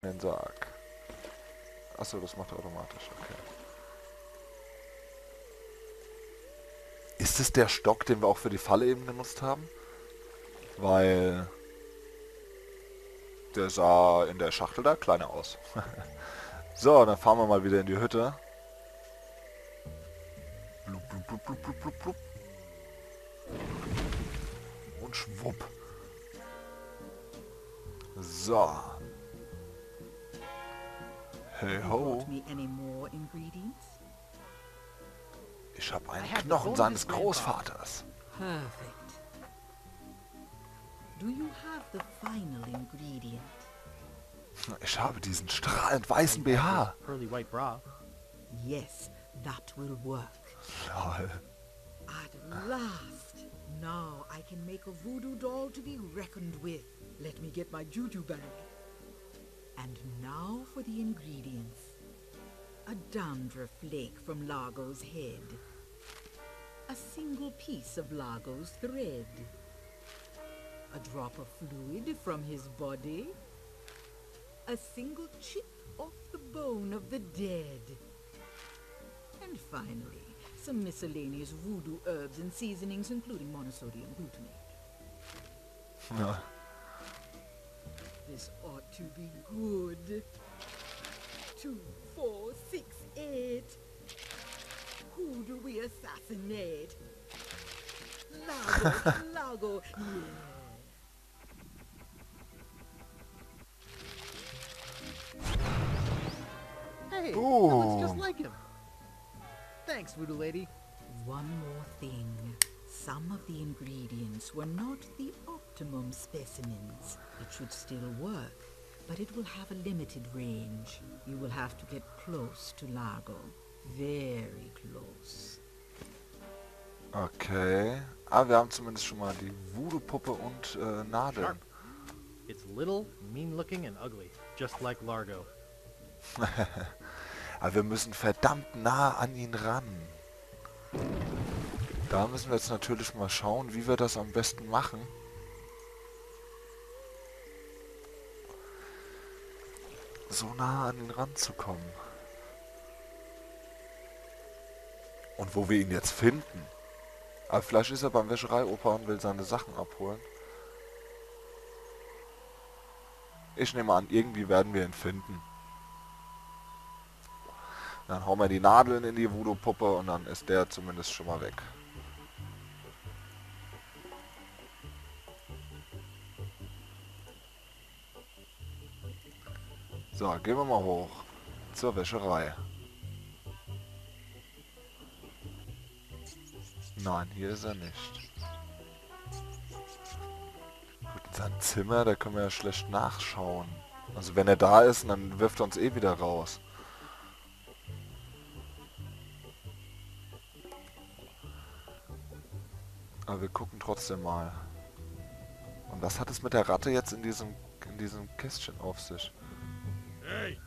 Den Sarg. Achso, das macht er automatisch, okay. Ist es der Stock, den wir auch für die Falle eben genutzt haben? Weil der sah in der Schachtel da kleiner aus. So, dann fahren wir mal wieder in die Hütte. Blub, blub, blub, blub, blub, blub, blub. Und schwupp. So. Hey ho. Ich habe einen Knochen seines Großvaters. Perfect. Do you have the final ingredient? Ich habe diesen strahlend weißen BH. Pearly white bra. Yes, that will work. Lol. At last! Now I can make a voodoo doll to be reckoned with. Let me get my juju bag. And now for the ingredients. A dandruff flake from Largo's head. A single piece of Largo's thread. A drop of fluid from his body. A single chip off the bone of the dead. And finally, some miscellaneous voodoo herbs and seasonings, including monosodium glutamate. Ja. This ought to be good. 2, 4, 6, 8. Who do we assassinate? Largo, Largo, yeah. Hey, that Ooh. looks just like him. Thanks, voodoo lady. One more thing. Some of the ingredients were not the optimum specimens. It should still work, but it will have a limited range. You will have to get close to Largo. Very close. Okay. Aber wir haben zumindest schon mal die Voodoo-Puppe und Nadeln. Sharp. It's little, mean-looking, and ugly, just like Largo. Aber wir müssen verdammt nah an ihn ran. Da müssen wir jetzt natürlich mal schauen, wie wir das am besten machen. So nah an ihn ranzukommen. Und wo wir ihn jetzt finden. Aber vielleicht ist er beim Wäscherei-Opa und will seine Sachen abholen. Ich nehme an, irgendwie werden wir ihn finden. Dann hauen wir die Nadeln in die Voodoo-Puppe und dann ist der zumindest schon mal weg. So, gehen wir mal hoch zur Wäscherei. Nein, hier ist er nicht. Gut, in seinem Zimmer, da können wir ja schlecht nachschauen. Also wenn er da ist, dann wirft er uns eh wieder raus. Aber wir gucken trotzdem mal. Und was hat es mit der Ratte jetzt in diesem Kästchen auf sich? Hey,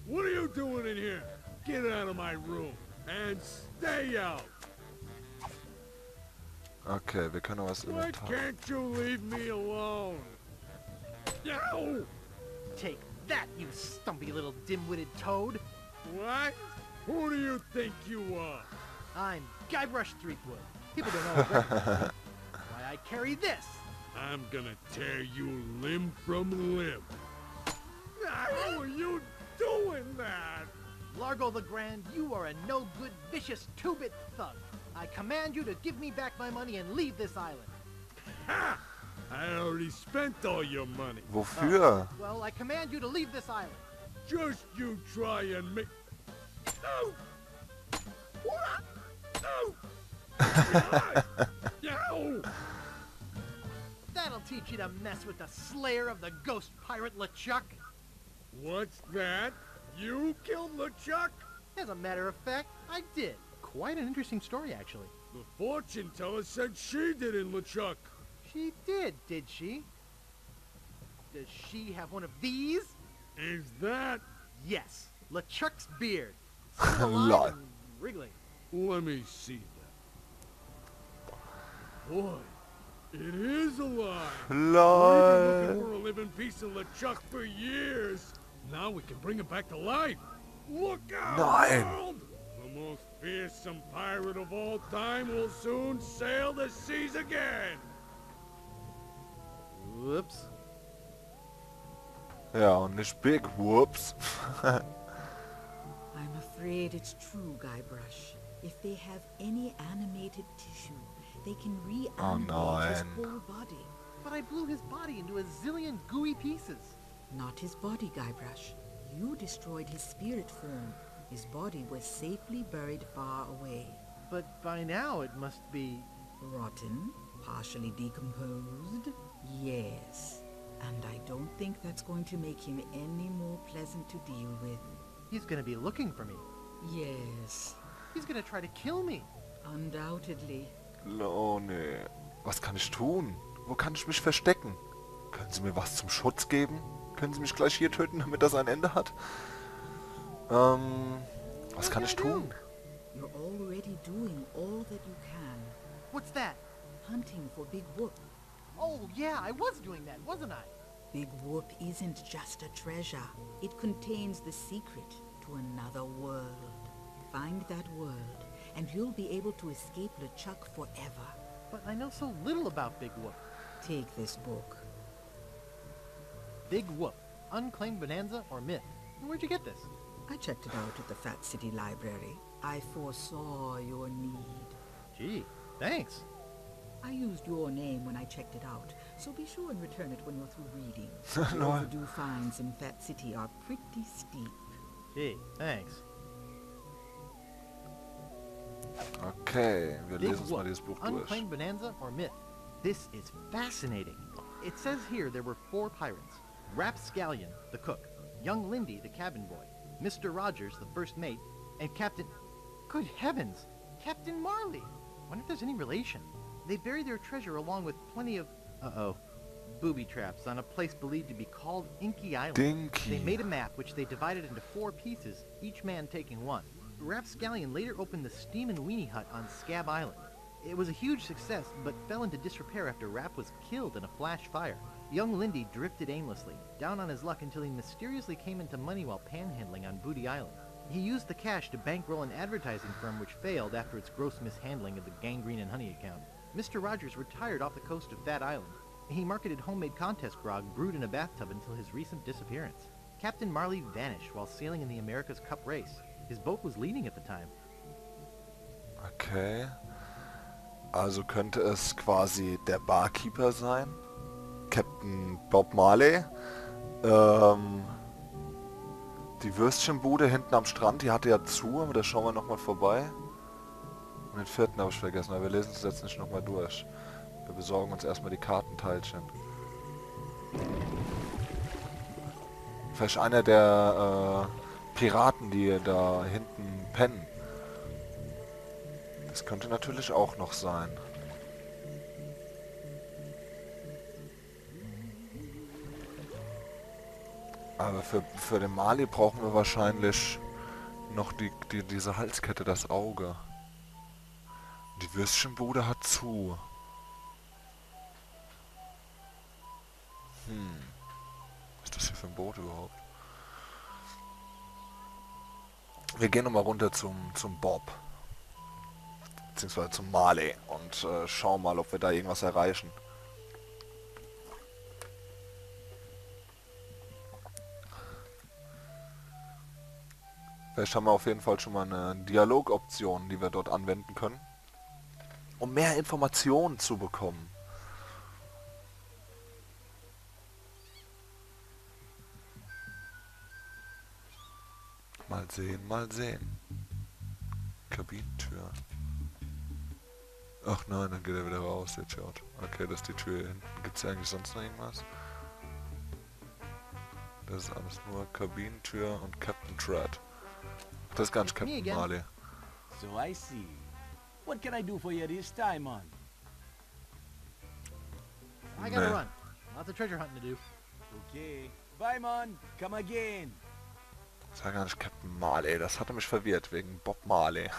what are you doing in here? Get out of my room and stay out. Okay, wir können aber das Why Inventar. can't you leave me alone? Yow! Take that, you stumpy little dim-witted toad. What? Who do you think you are? I'm Guybrush Threepwood. People don't know it. Why I carry this. I'm gonna tear you limb from limb. How are you doing that? Largo the Grand, you are a no-good, vicious, two-bit thug. I command you to give me back my money and leave this island. Ha! I already spent all your money. Wofür? Well, I command you to leave this island. Just you try and make... No! What? No! God! Yow! That'll teach you to mess with the slayer of the ghost pirate LeChuck. What's that? You killed LeChuck? As a matter of fact, I did. Quite an interesting story, actually. The fortune teller said she did in LeChuck. She did she? Does she have one of these? Is that... Yes, LeChuck's beard. Still alive Lol. and wriggling. Let me see that. Boy, it is alive. We've been looking LOL. for a living piece of LeChuck for years. Now we can bring him back to life. Look out, Nein. world! The most fearsome pirate of all time will soon sail the seas again. Whoops. Ja, und nicht Big Whoops. I'm afraid it's true, Guybrush. If they have any animated tissue, they can reanimate his nein. whole body. But I blew his body into a zillion gooey pieces. Not his body, Guybrush. You destroyed his spirit form. His body was safely buried far away. But by now it must be... Rotten? Partially decomposed? Yes. And I don't think that's going to make him any more pleasant to deal with. He's gonna be looking for me. Yes. He's gonna try to kill me. Undoubtedly. Oh, nee. Was kann ich tun? Wo kann ich mich verstecken? Können Sie mir was zum Schutz geben? Können Sie mich gleich hier töten, damit das ein Ende hat? Was kann ich tun? You're already doing all that you can. What's that? Hunting for Big Whoop. Oh, yeah, I was doing that, wasn't I? Big Whoop isn't just a treasure. It contains the secret to another world. Find that world, and you'll be able to escape LeChuck forever. But I know so little about Big Whoop. Take this book. Big Whoop, Unclaimed Bonanza or Myth. Where'd you get this? I checked it out at the Fat City Library. I foresaw your need. Gee, thanks. I used your name when I checked it out, so be sure and return it when you're through reading. The No. overdue fines in Fat City are pretty steep. Gee, thanks. Okay, wir Big lesen uns mal Whoop, dieses Buch durch. Unclaimed Bonanza or Myth. This is fascinating. It says here there were 4 pirates. Rapscallion, the cook, young Lindy, the cabin boy, Mr. Rogers, the first mate, and Captain... Good heavens! Captain Marley! Wonder if there's any relation. They buried their treasure along with plenty of... booby traps on a place believed to be called Inky Island. Dinky. They made a map which they divided into 4 pieces, each man taking one. Rapscallion later opened the Steamin' Weenie Hut on Scab Island. It was a huge success, but fell into disrepair after Rap was killed in a flash fire. Young Lindy drifted aimlessly, down on his luck until he mysteriously came into money while panhandling on Booty Island. He used the cash to bankroll an advertising firm which failed after its gross mishandling of the gangrene and honey account. Mr. Rogers retired off the coast of Fat Island. He marketed homemade contest grog brewed in a bathtub until his recent disappearance. Captain Marley vanished while sailing in the America's Cup race. His boat was leading at the time. Okay. Also könnte es quasi der Barkeeper sein. Captain Bob Marley. Die Würstchenbude hinten am Strand, die hatte ja zu, aber da schauen wir nochmal vorbei. Und den 4. habe ich vergessen, aber wir lesen es jetzt nicht nochmal durch. Wir besorgen uns erstmal die Kartenteilchen. Vielleicht einer der Piraten, die da hinten pennen. Das könnte natürlich auch noch sein. Aber für den Mali brauchen wir wahrscheinlich noch diese Halskette, das Auge. Die Würstchenbude hat zu. Was ist das hier für ein Boot überhaupt? Wir gehen nochmal runter zum Bob. Beziehungsweise zum Marley und schauen mal, ob wir da irgendwas erreichen. Vielleicht haben wir auf jeden Fall schon mal eine Dialogoption, die wir dort anwenden können, um mehr Informationen zu bekommen. Mal sehen, mal sehen. Kabinentür. Ach nein, dann geht er wieder raus, der schaut. Okay, das ist die Tür hier hinten. Gibt es eigentlich sonst noch irgendwas? Das ist alles nur Kabinentür und Captain Tread. Das ist gar nicht Captain Marley. So I see. What can I do for you this time, man? I gotta run. Lots of treasure hunting to do. Okay. Bye, man. Come again. Das war gar nicht Captain Marley. Das hatte mich verwirrt wegen Bob Marley.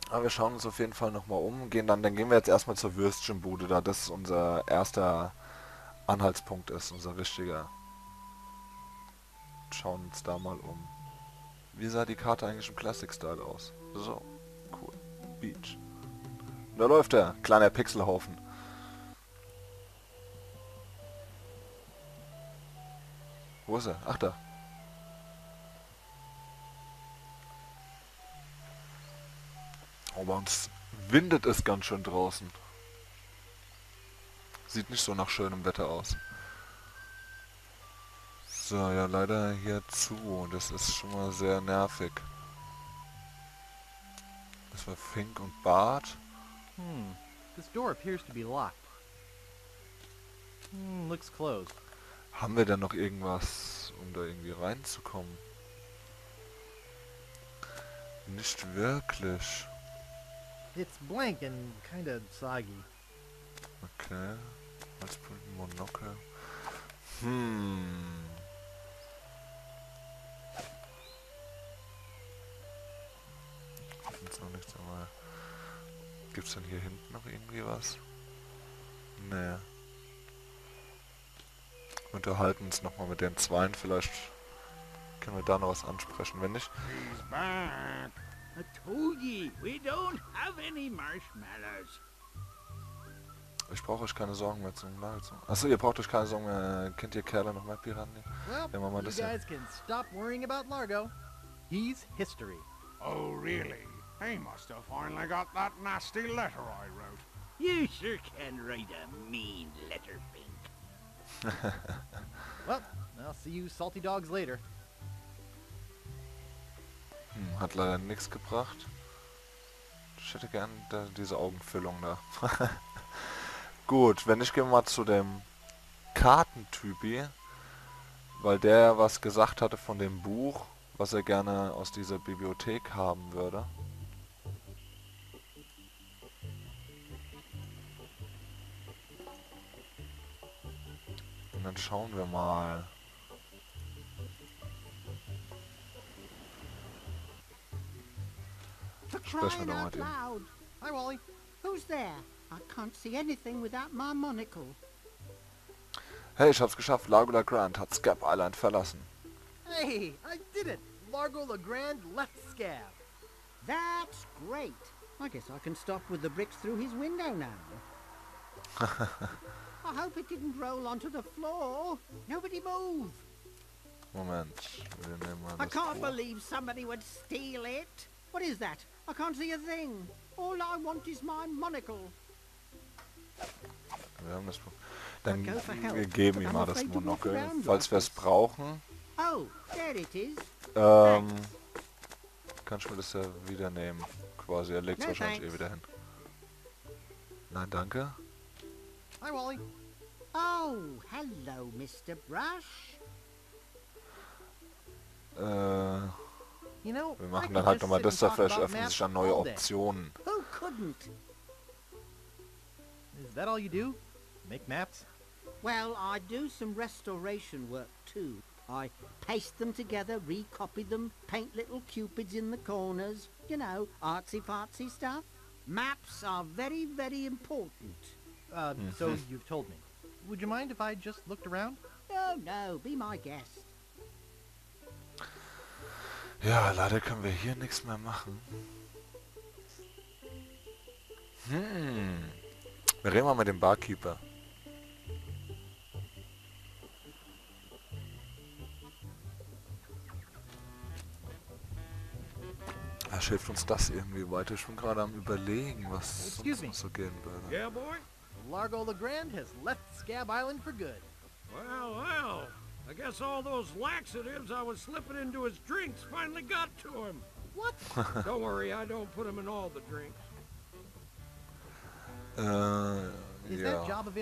Aber wir schauen uns auf jeden Fall nochmal um. Dann gehen wir jetzt erstmal zur Würstchenbude da. Das ist unser erster Anhaltspunkt ist, unser richtiger. Schauen uns da mal um. Wie sah die Karte eigentlich im Classic-Style aus? So, cool. Beach. Und da läuft er, kleiner Pixelhaufen. Wo ist er? Ach, da. Oh, bei uns windet es ganz schön draußen. Sieht nicht so nach schönem Wetter aus. So, ja, leider hier zu. Das ist schon mal sehr nervig. Das war Fink und Bart. This door appears to be locked. Looks closed. Haben wir denn noch irgendwas, um da irgendwie reinzukommen? Nicht wirklich. It's blank and kinda soggy. Okay. Als Monokel. Jetzt noch nichts, aber... Gibt's denn hier hinten noch irgendwie was? Nee. Wir unterhalten uns nochmal mit den Zweien, vielleicht können wir da noch was ansprechen, wenn nicht. He's back. I told ye, we don't have any marshmallows. Ich brauche euch keine Sorgen mehr zum Lager zu. Achso, ihr braucht euch keine Sorgen mehr. Kennt ihr Kerle noch mehr Piranha? Well, Ja, machen wir you das ja. guys can stop worrying about Largo. He's history. Oh, really? He must have finally got that nasty letter I wrote. You sure can write a mean letter, Fink. Well, I'll see you salty dogs later. Hat leider nichts gebracht. Ich hätte gern diese Augenfüllung da. Gut, wenn nicht, gehen wir mal zu dem Kartentypi, weil der was gesagt hatte von dem Buch, was er gerne aus dieser Bibliothek haben würde. Und dann schauen wir mal. For Sprechen wir crying doch out mit ihm. loud. Hi, Wally. Who's there? I can't see anything without my monocle. Hey, ich hab's geschafft. Largo Grant hat Scab Island verlassen. Hey, I did it. Largo LeGrand left Scab. That's great. I guess I can stop with the bricks through his window now. I hope it didn't roll onto the floor. Nobody move. Moment, wir nehmen mal I das can't Buch. believe somebody would steal it. What is that? I can't see a thing. All I want is my monocle. Wir haben das Buch. Dann I'd go for help, wir geben but ihm I'm mal das afraid to walk Monokel, around falls like wir es this. brauchen. Oh, there it is. Kann ich mir das ja wieder nehmen. Quasi, er legt es No, wahrscheinlich thanks. wieder hin. Nein, danke. Hi, Wally. Oh, hello, Mr. Brush. You know, Wir I machen could dann halt just nochmal sit das and da, talk vielleicht about öffnen maps sich dann neue all day. Optionen. Who couldn't? Is that all you do? Make maps? Well, I do some restoration work too. I paste them together, recopy them, paint little cupids in the corners. You know, artsy-fartsy stuff. Maps are very, very important. So you've told me. Would you mind if I just looked around? No, no, be my guest. Ja, leider können wir hier nichts mehr machen. Wir reden mal mit dem Barkeeper. Er hilft uns das irgendwie weiter. Ich bin gerade am Überlegen, was Excuse sonst me. noch so gehen würde. Yeah, boy? Largo LeGrand has left Scab Island for good. Well, well. I guess all those laxatives I was slipping into his drinks finally got to him. What? Don't worry, I don't put them in all the drinks. Is Ja. that job available?